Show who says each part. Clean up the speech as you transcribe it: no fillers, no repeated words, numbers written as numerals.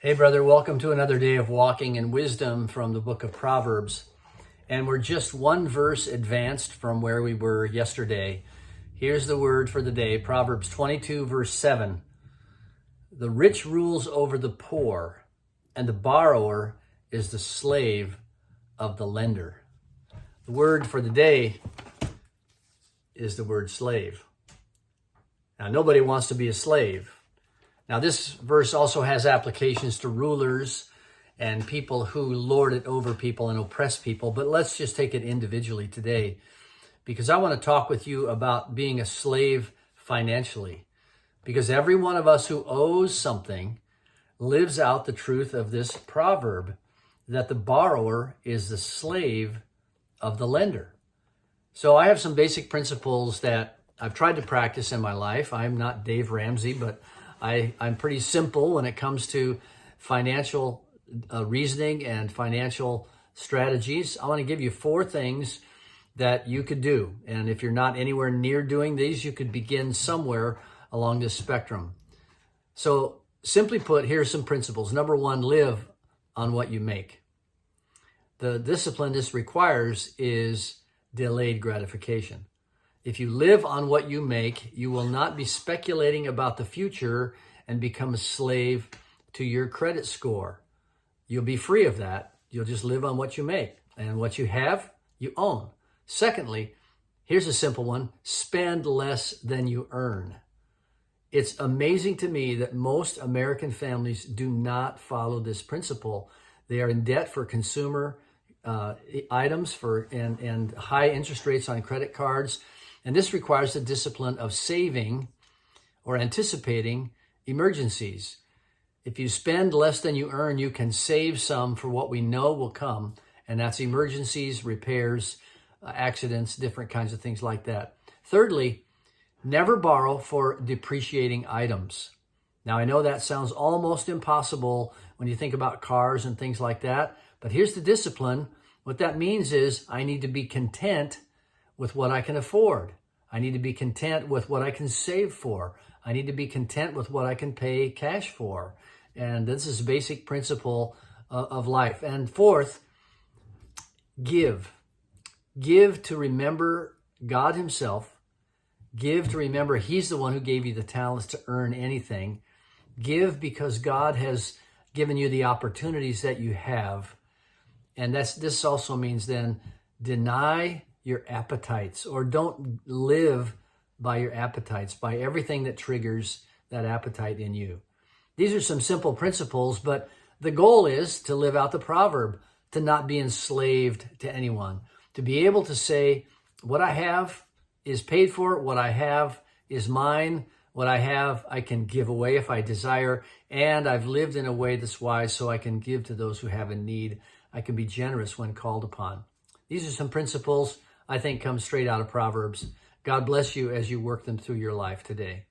Speaker 1: Hey, brother, welcome to another day of walking in wisdom from the book of Proverbs. And we're just one verse advanced from where we were yesterday. Here's the word for the day, Proverbs 22, verse 7. The rich rules over the poor, and the borrower is the slave of the lender. The word for the day is the word slave. Now, nobody wants to be a slave. Now, this verse also has applications to rulers and people who lord it over people and oppress people, but let's just take it individually today, because I want to talk with you about being a slave financially, because every one of us who owes something lives out the truth of this proverb, that the borrower is the slave of the lender. So I have some basic principles that I've tried to practice in my life. I'm not Dave Ramsey, but I'm pretty simple when it comes to financial reasoning and financial strategies. I want to give you 4 things that you could do. And if you're not anywhere near doing these, you could begin somewhere along this spectrum. So simply put, here's some principles. Number 1, live on what you make. The discipline this requires is delayed gratification. If you live on what you make, you will not be speculating about the future and become a slave to your credit score. You'll be free of that. You'll just live on what you make. And what you have, you own. Secondly, here's a simple one: spend less than you earn. It's amazing to me that most American families do not follow this principle. They are in debt for consumer items and high interest rates on credit cards. And this requires the discipline of saving or anticipating emergencies. If you spend less than you earn, you can save some for what we know will come, and that's emergencies, repairs, accidents, different kinds of things like that. Thirdly, never borrow for depreciating items. Now, I know that sounds almost impossible when you think about cars and things like that, but here's the discipline. What that means is I need to be content with what I can afford. I need to be content with what I can save for. I need to be content with what I can pay cash for. And this is a basic principle of life. And fourth, give. Give to remember God himself. Give to remember he's the one who gave you the talents to earn anything. Give because God has given you the opportunities that you have. And this also means then deny your appetites, or don't live by your appetites, by everything that triggers that appetite in you. These are some simple principles, but the goal is to live out the proverb, to not be enslaved to anyone, to be able to say, what I have is paid for, what I have is mine, what I have I can give away if I desire, and I've lived in a way that's wise so I can give to those who have a need. I can be generous when called upon. These are some principles I think come straight out of Proverbs. God bless you as you work them through your life today.